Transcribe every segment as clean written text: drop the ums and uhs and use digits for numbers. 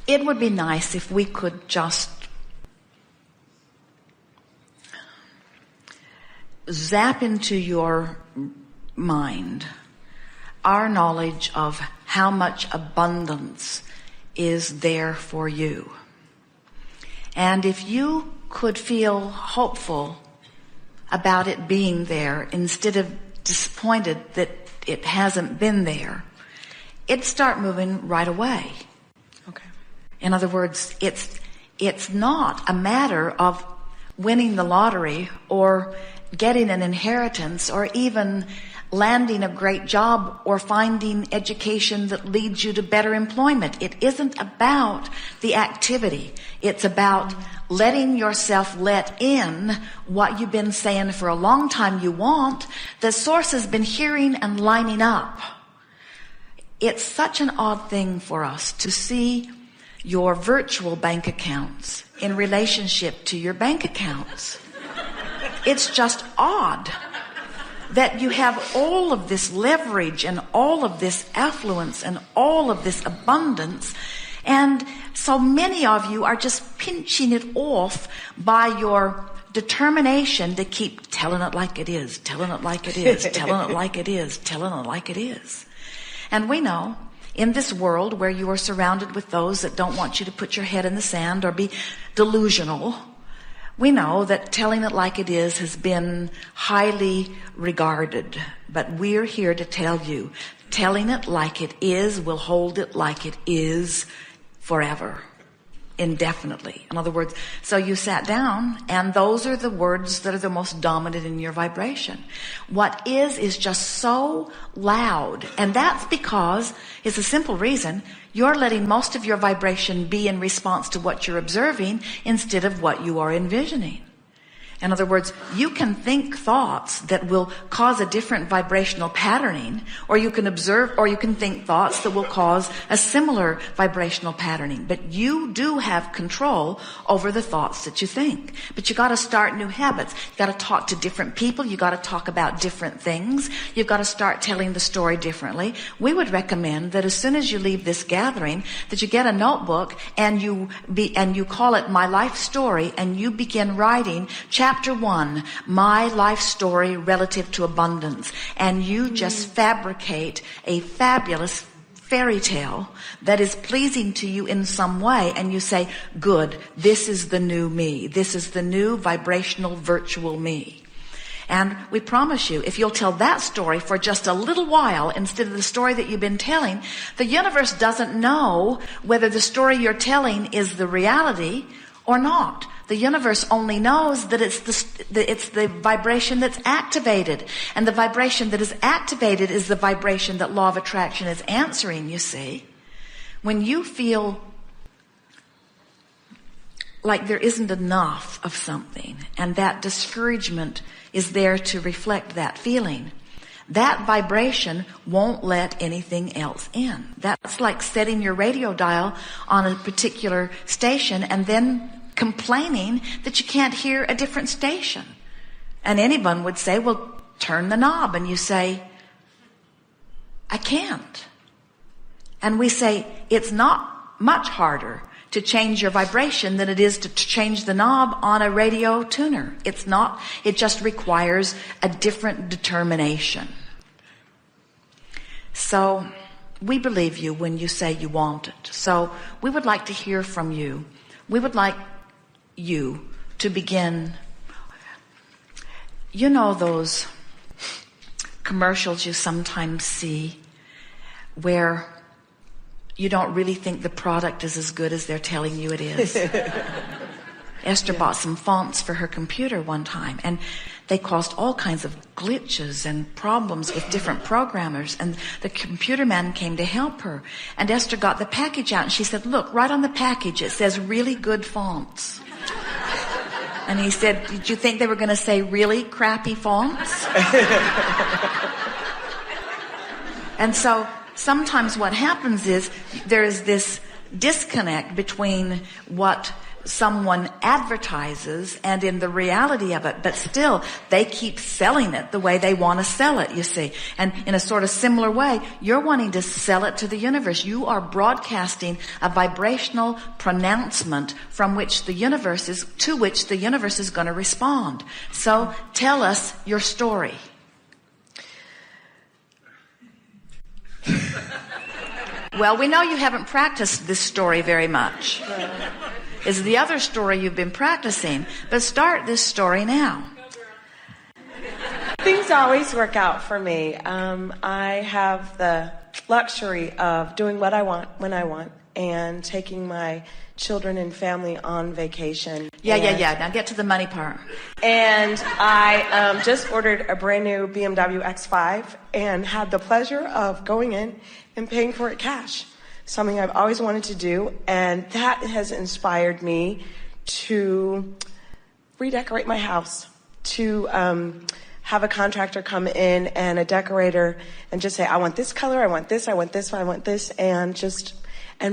it would be nice if we could just zap into your mind our knowledge of how much abundance is there for you. And if you could feel hopeful about it being there instead of disappointed that it hasn't been there, it'd start moving right away. Okay. In other words, it's not a matter of winning the lottery or getting an inheritance or even landing a great job or finding education that leads you to better employment. It isn't about the activity. It's about letting yourself let in what you've been saying for a long time you want. The source has been hearing and lining up. It's such an odd thing for us to see your virtual bank accounts in relationship to your bank accounts. It's just odd that you have all of this leverage and all of this affluence and all of this abundance, and so many of you are just pinching it off by your determination to keep telling it like it is, telling it like it is, telling it like it is, telling it like it is. And we know in this world where you are surrounded with those that don't want you to put your head in the sand or be delusional, we know that telling it like it is has been highly regarded. But we're here to tell you, telling it like it is will hold it like it is forever, indefinitely. In other words, so you sat down and those are the words that are the most dominant in your vibration. What is just so loud. And that's because, it's a simple reason, you're letting most of your vibration be in response to what you're observing instead of what you are envisioning. In other words, you can think thoughts that will cause a different vibrational patterning, or you can observe, or you can think thoughts that will cause a similar vibrational patterning. But you do have control over the thoughts that you think. But you got to start new habits. You got to talk to different people. You got to talk about different things. You've got to start telling the story differently. We would recommend that as soon as you leave this gathering, that you get a notebook and you call it My Life Story, and you begin writing Chapter 1, my life story relative to abundance. And you just fabricate a fabulous fairy tale that is pleasing to you in some way. And you say, good, this is the new me. This is the new vibrational virtual me. And we promise you, if you'll tell that story for just a little while instead of the story that you've been telling, the universe doesn't know whether the story you're telling is the reality or not. The universe only knows that it's the vibration that's activated. And the vibration that is activated is the vibration that law of attraction is answering, you see. When you feel like there isn't enough of something, and that discouragement is there to reflect that feeling, that vibration won't let anything else in. That's like setting your radio dial on a particular station and then complaining that you can't hear a different station. And anyone would say, well, turn the knob. And you say, I can't. And we say, it's not much harder to change your vibration than it is to change the knob on a radio tuner. It's not. It just requires a different determination. So we believe you when you say you want it. So we would like to hear from you. We would like you to begin, you know, those commercials you sometimes see where you don't really think the product is as good as they're telling you it is. Esther bought some fonts for her computer one time, and they caused all kinds of glitches and problems with different programmers, and the computer man came to help her. And Esther got the package out, and she said, look, right on the package it says really good fonts. And he said, did you think they were going to say really crappy fonts? And so sometimes what happens is there is this disconnect between what someone advertises and in the reality of it, but still they keep selling it the way they want to sell it, you see. And in a sort of similar way, you're wanting to sell it to the universe. You are broadcasting a vibrational pronouncement to which the universe is going to respond. So tell us your story. Well, we know you haven't practiced this story very much. Is the other story you've been practicing. But start this story now. Things always work out for me. I have the luxury of doing what I want when I want and taking my children and family on vacation. Yeah. Now get to the money part. And I just ordered a brand new BMW X5 and had the pleasure of going in and paying for it cash. Something I've always wanted to do, and that has inspired me to redecorate my house, to have a contractor come in and a decorator and just say, I want this color, I want this, I want this, I want this, and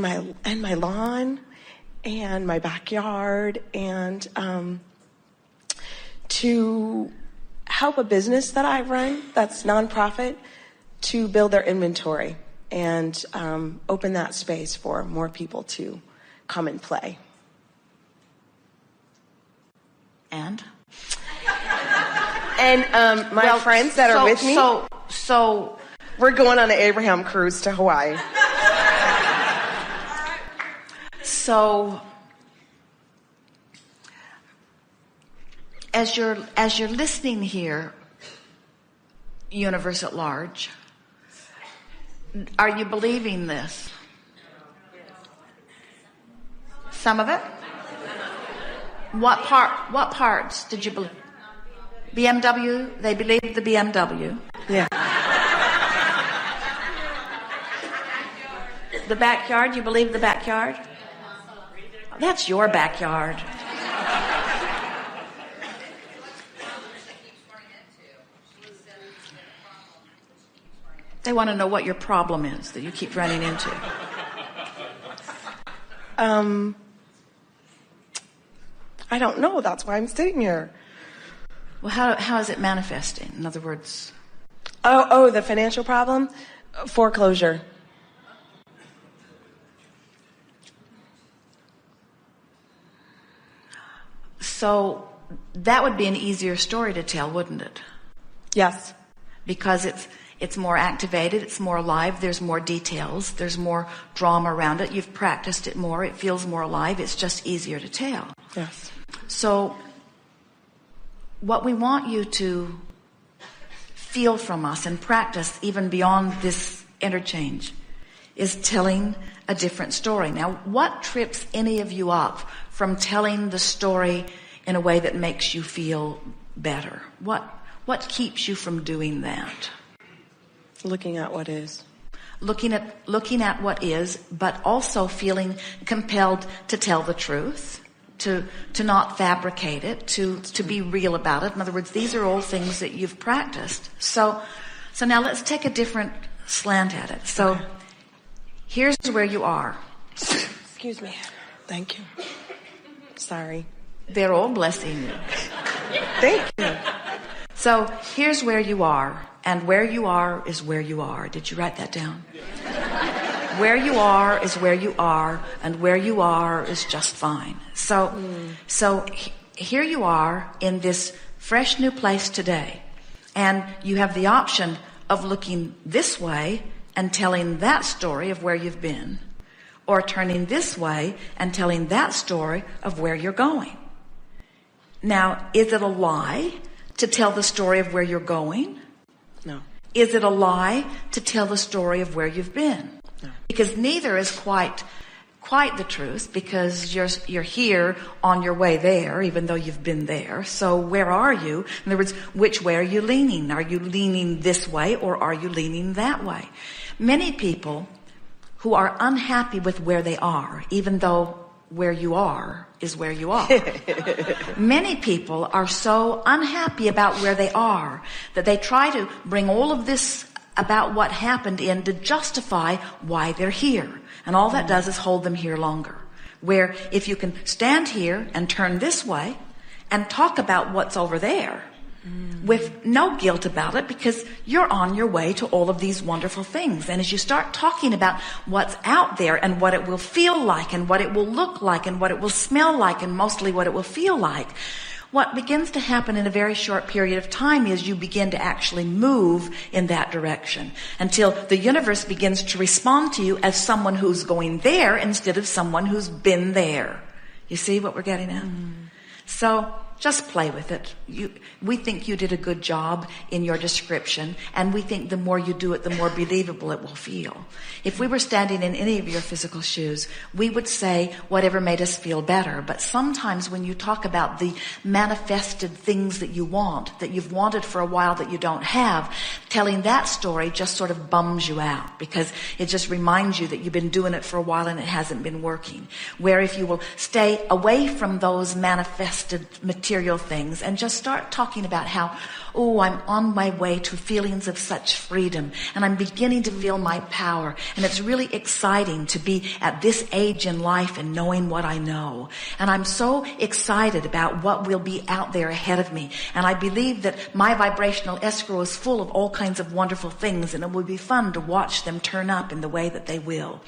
my lawn and my backyard, and to help a business that I run that's nonprofit to build their inventory and open that space for more people to come and play. And my friends that are with me, so we're going on an Abraham cruise to Hawaii. So as you're listening here, universe at large, are you believing this? Some of it? What parts did you believe? BMW? They believed the BMW. Yeah. The backyard? You believe the backyard? That's your backyard. They want to know what your problem is that you keep running into. I don't know. That's why I'm sitting here. Well, how is it manifesting? In other words... Oh, the financial problem? Foreclosure. So that would be an easier story to tell, wouldn't it? Yes. Because it's more activated, it's more alive, there's more details, there's more drama around it. You've practiced it more, it feels more alive, it's just easier to tell. Yes. So what we want you to feel from us and practice even beyond this interchange is telling a different story. Now, what trips any of you up from telling the story in a way that makes you feel better? What keeps you from doing that? Looking at what is. Looking at what is, but also feeling compelled to tell the truth, to not fabricate it, to be real about it. In other words, these are all things that you've practiced. So now let's take a different slant at it. So okay. Here's where you are. Excuse me. Thank you. Sorry. They're all blessing you. Thank you. So here's where you are, and where you are is where you are. Did you write that down? Where you are is where you are, and where you are is just fine. So here you are in this fresh new place today, and you have the option of looking this way and telling that story of where you've been, or turning this way and telling that story of where you're going. Now, is it a lie to tell the story of where you're going? No. Is it a lie to tell the story of where you've been? No. Because neither is quite the truth, because you're here on your way there, even though you've been there. So where are you? In other words, which way are you leaning? Are you leaning this way, or are you leaning that way? Many people who are unhappy with where they are, even though where you are is where you are. Many people are so unhappy about where they are that they try to bring all of this about what happened in to justify why they're here. And all that does is hold them here longer. where if you can stand here and turn this way and talk about what's over there with no guilt about it, because you're on your way to all of these wonderful things. And as you start talking about what's out there and what it will feel like and what it will look like and what it will smell like and mostly what it will feel like, what begins to happen in a very short period of time is you begin to actually move in that direction until the universe begins to respond to you as someone who's going there instead of someone who's been there. You see what we're getting at? So just play with it. We think you did a good job in your description, and we think the more you do it, the more believable it will feel. If we were standing in any of your physical shoes, we would say whatever made us feel better. But sometimes when you talk about the manifested things that you want, that you've wanted for a while that you don't have, telling that story just sort of bums you out, because it just reminds you that you've been doing it for a while and it hasn't been working. Where if you will stay away from those manifested material things and just start talking about how, oh, I'm on my way to feelings of such freedom, and I'm beginning to feel my power, and it's really exciting to be at this age in life and knowing what I know, and I'm so excited about what will be out there ahead of me, and I believe that my vibrational escrow is full of all kinds of wonderful things, and it will be fun to watch them turn up in the way that they will.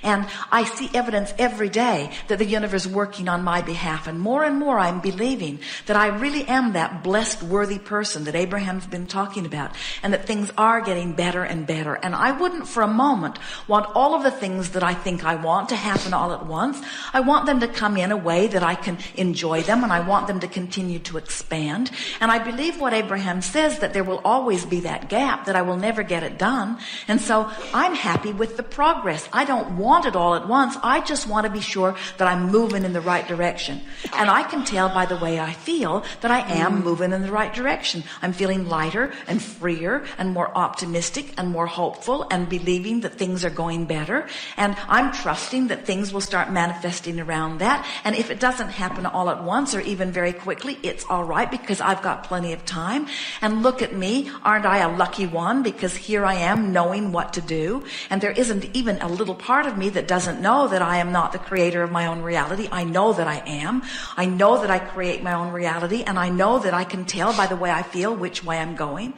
And I see evidence every day that the universe is working on my behalf, and more I'm believing that I really am that blessed, worthy person that Abraham's been talking about, and that things are getting better and better. And I wouldn't for a moment want all of the things that I think I want to happen all at once. I want them to come in a way that I can enjoy them, and I want them to continue to expand. And I believe what Abraham says, that there will always be that gap, that I will never get it done. And so I'm happy with the progress. I don't want it all at once. I just want to be sure that I'm moving in the right direction. And I can tell by the way I feel that I am moving in the right direction. I'm feeling lighter and freer and more optimistic and more hopeful and believing that things are going better. And I'm trusting that things will start manifesting around that. And if it doesn't happen all at once or even very quickly, it's all right, because I've got plenty of time. And look at me. Aren't I a lucky one? Because here I am knowing what to do. And there isn't even a little part of me that doesn't know that I am not the creator of my own reality. I know that I am. I know that I create my own reality, and I know that I can tell by the way I feel which way I'm going.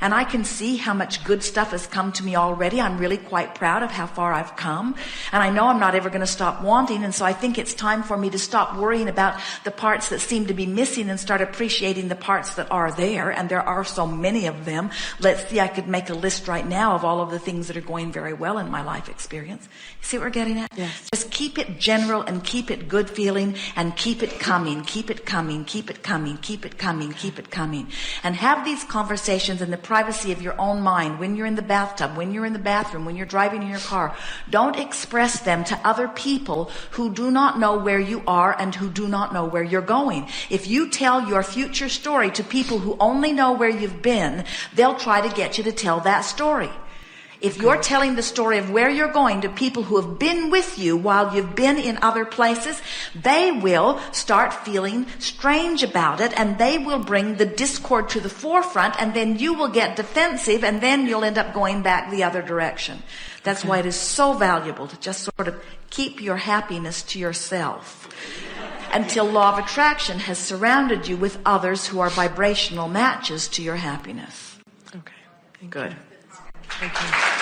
And I can see how much good stuff has come to me already. I'm really quite proud of how far I've come. And I know I'm not ever going to stop wanting. And so I think it's time for me to stop worrying about the parts that seem to be missing and start appreciating the parts that are there. And there are so many of them. Let's see, I could make a list right now of all of the things that are going very well in my life experience. You see what we're getting at? Yes. Just keep it general and keep it good feeling and keep it coming, keep it coming, keep it coming, keep it coming, keep it coming. And have these conversations in the privacy of your own mind, when you're in the bathtub, when you're in the bathroom, when you're driving in your car. Don't express them to other people who do not know where you are and who do not know where you're going. If you tell your future story to people who only know where you've been, they'll try to get you to tell that story. If you're telling the story of where you're going to people who have been with you while you've been in other places, they will start feeling strange about it, and they will bring the discord to the forefront, and then you will get defensive, and then you'll end up going back the other direction. That's why it is so valuable to just sort of keep your happiness to yourself until law of attraction has surrounded you with others who are vibrational matches to your happiness. Okay. Good. Thank you.